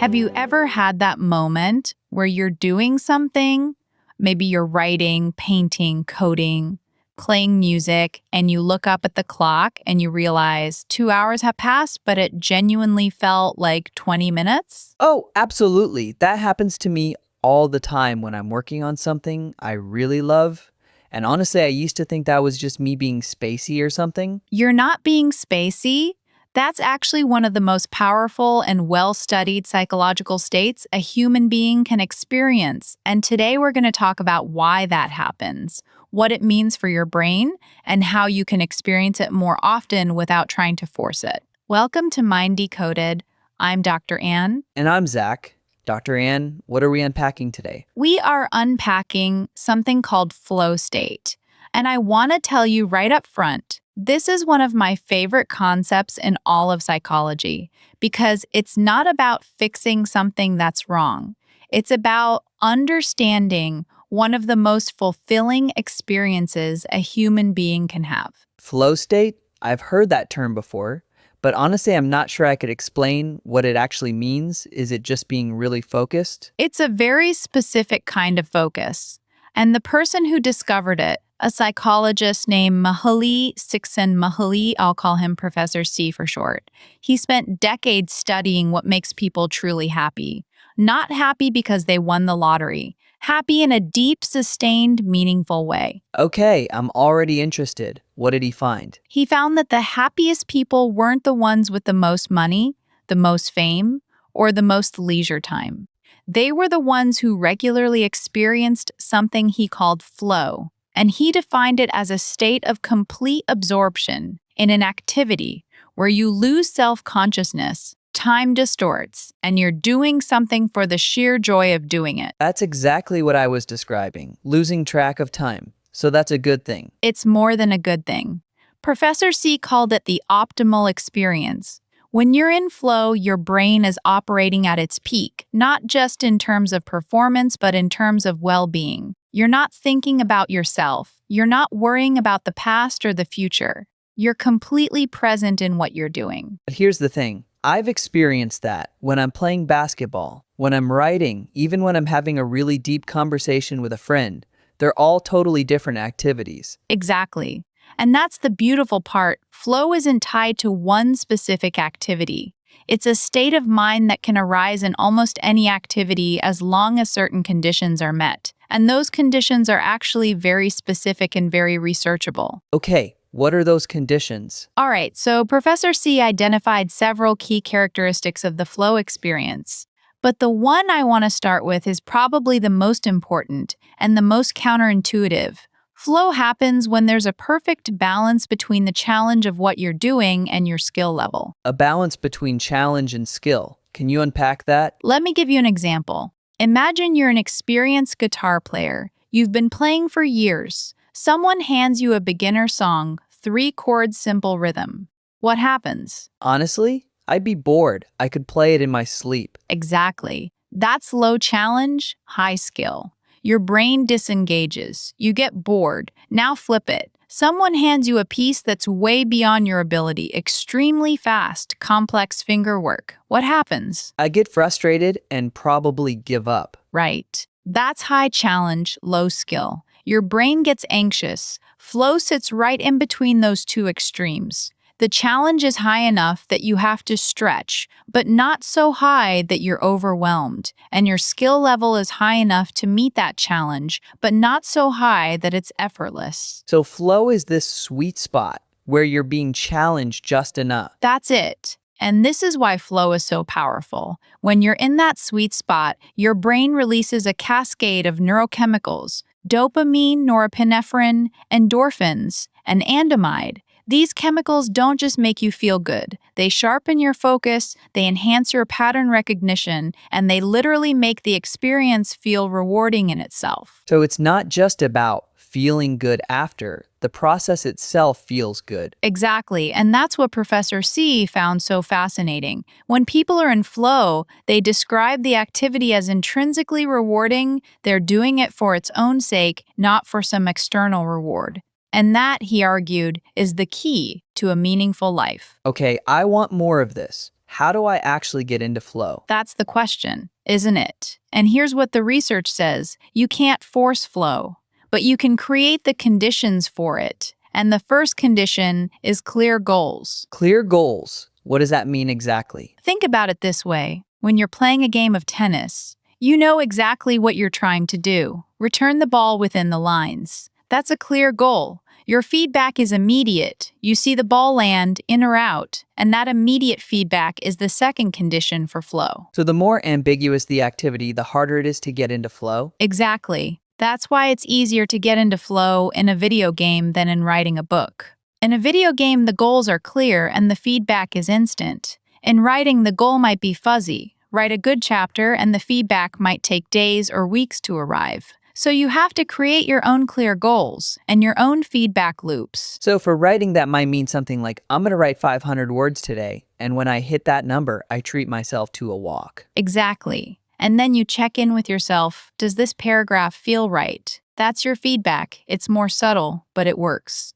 Have you ever had that moment where you're doing something? Maybe you're writing, painting, coding, playing music, and you look up at the clock and you realize 2 hours have passed, but it genuinely felt like 20 minutes? Oh, absolutely. That happens to me all the time when I'm working on something I really love. And honestly, I used to think that was just me being spacey or something. You're not being spacey. That's actually one of the most powerful and well-studied psychological states a human being can experience. And today we're going to talk about why that happens, what it means for your brain, and how you can experience it more often without trying to force it. Welcome to Mind Decoded. I'm Dr. Ann. And I'm Zach. Dr. Ann, what are we unpacking today? We are unpacking something called flow state. And I want to tell you right up front, this is one of my favorite concepts in all of psychology because it's not about fixing something that's wrong. It's about understanding one of the most fulfilling experiences a human being can have. Flow state? I've heard that term before, but honestly, I'm not sure I could explain what it actually means. Is it just being really focused? It's a very specific kind of focus. And the person who discovered it, a psychologist named Mihaly Csikszentmihalyi, I'll call him Professor C for short. He spent decades studying what makes people truly happy. Not happy because they won the lottery, happy in a deep, sustained, meaningful way. Okay, I'm already interested. What did he find? He found that the happiest people weren't the ones with the most money, the most fame, or the most leisure time. They were the ones who regularly experienced something he called flow, and he defined it as a state of complete absorption in an activity where you lose self-consciousness, time distorts, and you're doing something for the sheer joy of doing it. That's exactly what I was describing, losing track of time. So that's a good thing. It's more than a good thing. Professor C called it the optimal experience. When you're in flow, your brain is operating at its peak, not just in terms of performance, but in terms of well-being. You're not thinking about yourself. You're not worrying about the past or the future. You're completely present in what you're doing. But here's the thing. I've experienced that when I'm playing basketball, when I'm writing, even when I'm having a really deep conversation with a friend. They're all totally different activities. Exactly. And that's the beautiful part. Flow isn't tied to one specific activity. It's a state of mind that can arise in almost any activity as long as certain conditions are met. And those conditions are actually very specific and very researchable. Okay, what are those conditions? All right, so Professor C identified several key characteristics of the flow experience. But the one I want to start with is probably the most important and the most counterintuitive. Flow happens when there's a perfect balance between the challenge of what you're doing and your skill level. A balance between challenge and skill. Can you unpack that? Let me give you an example. Imagine you're an experienced guitar player. You've been playing for years. Someone hands you a beginner song, 3-chord simple rhythm. What happens? Honestly, I'd be bored. I could play it in my sleep. Exactly. That's low challenge, high skill. Your brain disengages. You get bored. Now flip it. Someone hands you a piece that's way beyond your ability, extremely fast, complex finger work. What happens? I get frustrated and probably give up. Right. That's high challenge, low skill. Your brain gets anxious. Flow sits right in between those two extremes. The challenge is high enough that you have to stretch, but not so high that you're overwhelmed. And your skill level is high enough to meet that challenge, but not so high that it's effortless. So flow is this sweet spot where you're being challenged just enough. That's it. And this is why flow is so powerful. When you're in that sweet spot, your brain releases a cascade of neurochemicals, dopamine, norepinephrine, endorphins, and anandamide. These chemicals don't just make you feel good. They sharpen your focus, they enhance your pattern recognition, and they literally make the experience feel rewarding in itself. So it's not just about feeling good after. The process itself feels good. Exactly, and that's what Professor C found so fascinating. When people are in flow, they describe the activity as intrinsically rewarding. They're doing it for its own sake, not for some external reward. And that, he argued, is the key to a meaningful life. Okay, I want more of this. how do I actually get into flow? That's the question, isn't it? And here's what the research says. You can't force flow, but you can create the conditions for it. And the first condition is clear goals. Clear goals. What does that mean exactly? Think about it this way. When you're playing a game of tennis, you know exactly what you're trying to do. Return the ball within the lines. That's a clear goal. Your feedback is immediate. You see the ball land in or out, and that immediate feedback is the second condition for flow. So the more ambiguous the activity, the harder it is to get into flow? Exactly. That's why it's easier to get into flow in a video game than in writing a book. In a video game, the goals are clear and the feedback is instant. In writing, the goal might be fuzzy. Write a good chapter and the feedback might take days or weeks to arrive. So you have to create your own clear goals and your own feedback loops. So for writing, that might mean something like, I'm going to write 500 words today, and when I hit that number, I treat myself to a walk. Exactly. And then you check in with yourself. Does this paragraph feel right? That's your feedback. It's more subtle, but it works.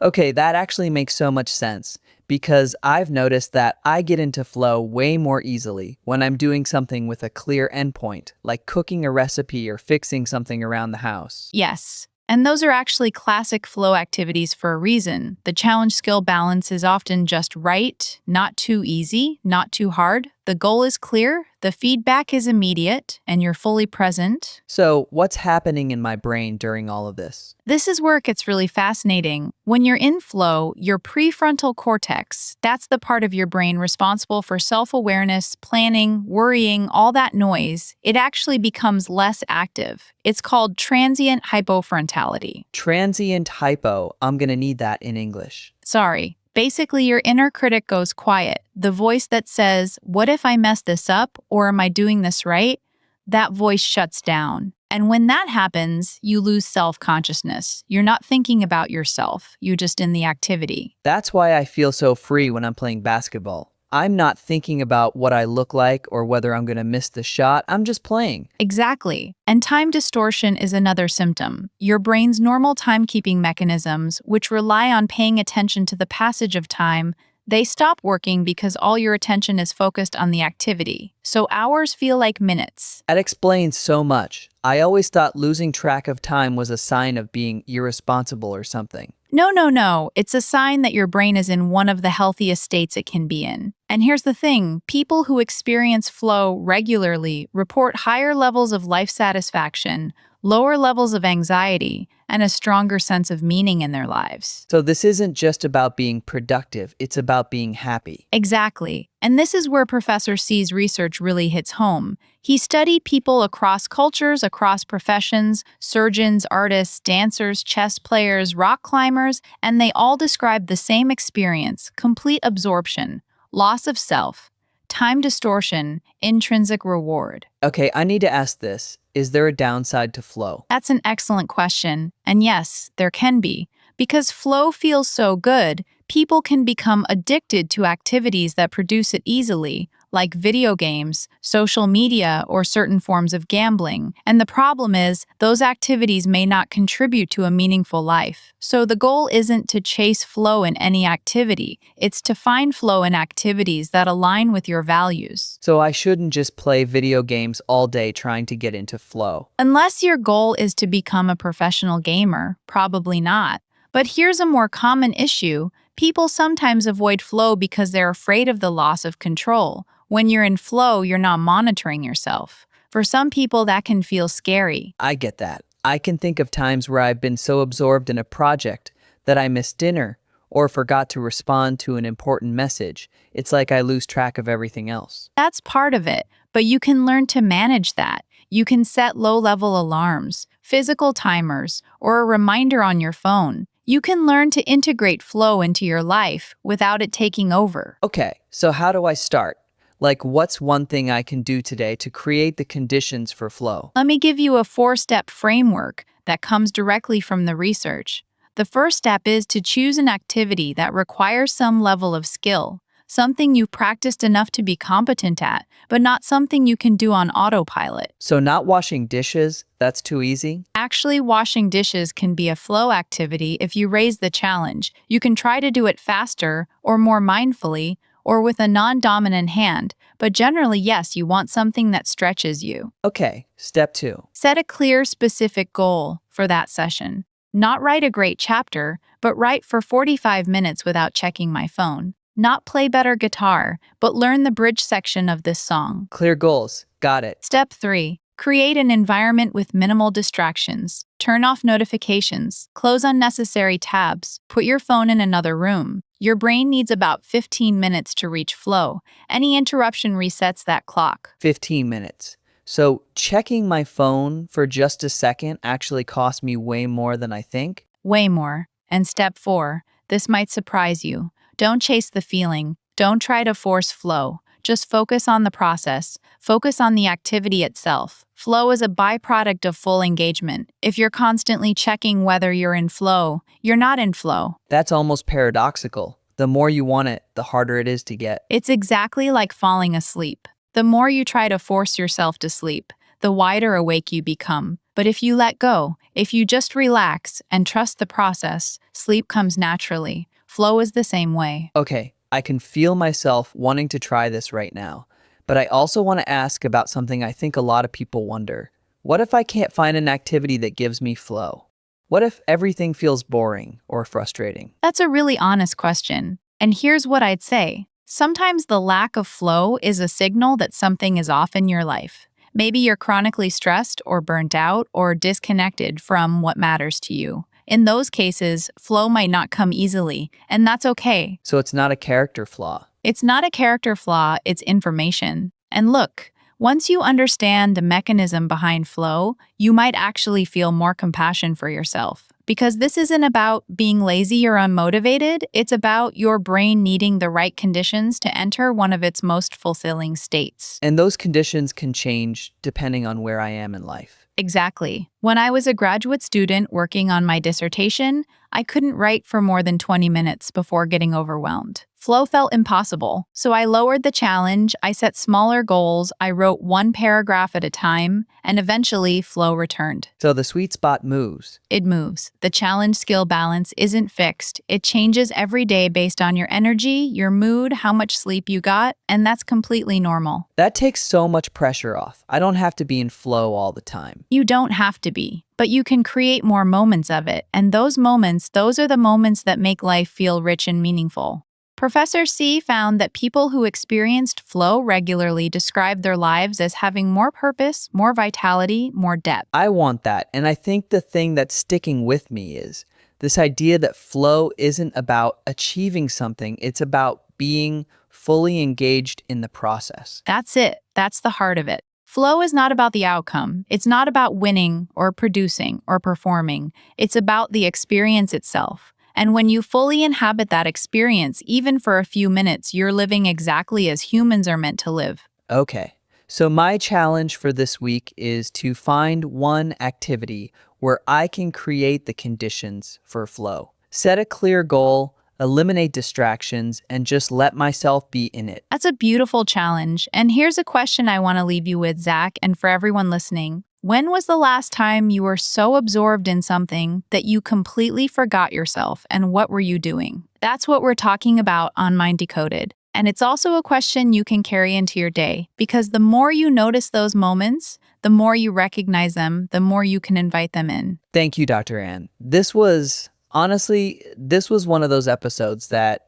Okay, that actually makes so much sense, because I've noticed that I get into flow way more easily when I'm doing something with a clear endpoint, like cooking a recipe or fixing something around the house. Yes. And those are actually classic flow activities for a reason. The challenge skill balance is often just right, not too easy, not too hard. The goal is clear, the feedback is immediate, and you're fully present. So what's happening in my brain during all of this? This is where it gets really fascinating. When you're in flow, your prefrontal cortex, that's the part of your brain responsible for self-awareness, planning, worrying, all that noise, it actually becomes less active. It's called transient hypofrontality. Transient hypo. I'm going to need that in English. Sorry. Basically, your inner critic goes quiet. The voice that says, what if I mess this up? Or am I doing this right? That voice shuts down. And when that happens, you lose self-consciousness. You're not thinking about yourself. You're just in the activity. That's why I feel so free when I'm playing basketball. I'm not thinking about what I look like or whether I'm going to miss the shot. I'm just playing. Exactly. And time distortion is another symptom. Your brain's normal timekeeping mechanisms, which rely on paying attention to the passage of time, they stop working because all your attention is focused on the activity. So hours feel like minutes. That explains so much. I always thought losing track of time was a sign of being irresponsible or something. No. It's a sign that your brain is in one of the healthiest states it can be in. And here's the thing, people who experience flow regularly report higher levels of life satisfaction, lower levels of anxiety, and a stronger sense of meaning in their lives. So this isn't just about being productive, it's about being happy. Exactly. And this is where Professor C's research really hits home. He studied people across cultures, across professions, surgeons, artists, dancers, chess players, rock climbers, and they all described the same experience: complete absorption, loss of self, time distortion, intrinsic reward. Okay, I need to ask this. Is there a downside to flow? That's an excellent question. And yes, there can be. Because flow feels so good, people can become addicted to activities that produce it easily, like video games, social media, or certain forms of gambling. And the problem is, those activities may not contribute to a meaningful life. So the goal isn't to chase flow in any activity, it's to find flow in activities that align with your values. So I shouldn't just play video games all day trying to get into flow. Unless your goal is to become a professional gamer, probably not. But here's a more common issue. People sometimes avoid flow because they're afraid of the loss of control. When you're in flow, you're not monitoring yourself. For some people, that can feel scary. I get that. I can think of times where I've been so absorbed in a project that I missed dinner or forgot to respond to an important message. It's like I lose track of everything else. That's part of it, but you can learn to manage that. You can set low-level alarms, physical timers, or a reminder on your phone. You can learn to integrate flow into your life without it taking over. Okay, so how do I start? Like, what's one thing I can do today to create the conditions for flow? Let me give you a 4-step framework that comes directly from the research. The first step is to choose an activity that requires some level of skill, something you've practiced enough to be competent at, but not something you can do on autopilot. So not washing dishes, that's too easy? Actually, washing dishes can be a flow activity if you raise the challenge. You can try to do it faster or more mindfully, or with a non-dominant hand, but generally, yes, you want something that stretches you. Okay, step 2. Set a clear, specific goal for that session. Not write a great chapter, but write for 45 minutes without checking my phone. Not play better guitar, but learn the bridge section of this song. Clear goals. Got it. Step 3. Create an environment with minimal distractions. Turn off notifications. Close unnecessary tabs. Put your phone in another room. Your brain needs about 15 minutes to reach flow. Any interruption resets that clock. 15 minutes. So checking my phone for just a second actually cost me way more than I think? Way more. And step 4. This might surprise you. Don't chase the feeling. Don't try to force flow. Just focus on the process. Focus on the activity itself. Flow is a byproduct of full engagement. If you're constantly checking whether you're in flow, you're not in flow. That's almost paradoxical. The more you want it, the harder it is to get. It's exactly like falling asleep. The more you try to force yourself to sleep, the wider awake you become. But if you let go, if you just relax and trust the process, sleep comes naturally. Flow is the same way. Okay, I can feel myself wanting to try this right now. But I also want to ask about something I think a lot of people wonder. What if I can't find an activity that gives me flow? What if everything feels boring or frustrating? That's a really honest question. And here's what I'd say. Sometimes the lack of flow is a signal that something is off in your life. Maybe you're chronically stressed or burnt out or disconnected from what matters to you. In those cases, flow might not come easily, and that's okay. So it's not a character flaw. It's not a character flaw, it's information. And look, once you understand the mechanism behind flow, you might actually feel more compassion for yourself. Because this isn't about being lazy or unmotivated, it's about your brain needing the right conditions to enter one of its most fulfilling states. And those conditions can change depending on where I am in life. Exactly. When I was a graduate student working on my dissertation, I couldn't write for more than 20 minutes before getting overwhelmed. Flow felt impossible, so I lowered the challenge, I set smaller goals, I wrote one paragraph at a time, and eventually flow returned. So the sweet spot moves. It moves. The challenge skill balance isn't fixed. It changes every day based on your energy, your mood, how much sleep you got, and that's completely normal. That takes so much pressure off. I don't have to be in flow all the time. You don't have to be, but you can create more moments of it, and those are the moments that make life feel rich and meaningful. Professor C found that people who experienced flow regularly described their lives as having more purpose, more vitality, more depth. I want that, and I think the thing that's sticking with me is this idea that flow isn't about achieving something, it's about being fully engaged in the process. That's it. That's the heart of it. Flow is not about the outcome. It's not about winning or producing or performing. It's about the experience itself. And when you fully inhabit that experience, even for a few minutes, you're living exactly as humans are meant to live. Okay, so my challenge for this week is to find one activity where I can create the conditions for flow. Set a clear goal, eliminate distractions, and just let myself be in it. That's a beautiful challenge. And here's a question I want to leave you with, Zach, and for everyone listening. When was the last time you were so absorbed in something that you completely forgot yourself, and what were you doing? That's what we're talking about on Mind Decoded. And it's also a question you can carry into your day, because the more you notice those moments, the more you recognize them, the more you can invite them in. Thank you, Dr. Ann. This was one of those episodes that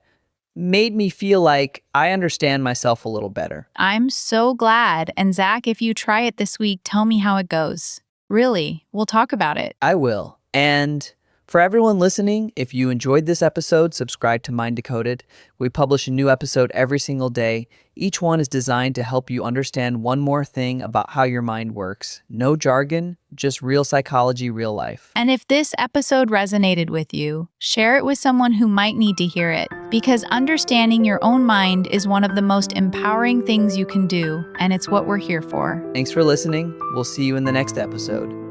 made me feel like I understand myself a little better. I'm so glad. And Zach, if you try it this week, tell me how it goes. Really, we'll talk about it. I will. And for everyone listening, if you enjoyed this episode, subscribe to Mind Decoded. We publish a new episode every single day. Each one is designed to help you understand one more thing about how your mind works. No jargon, just real psychology, real life. And if this episode resonated with you, share it with someone who might need to hear it, because understanding your own mind is one of the most empowering things you can do, and it's what we're here for. Thanks for listening. We'll see you in the next episode.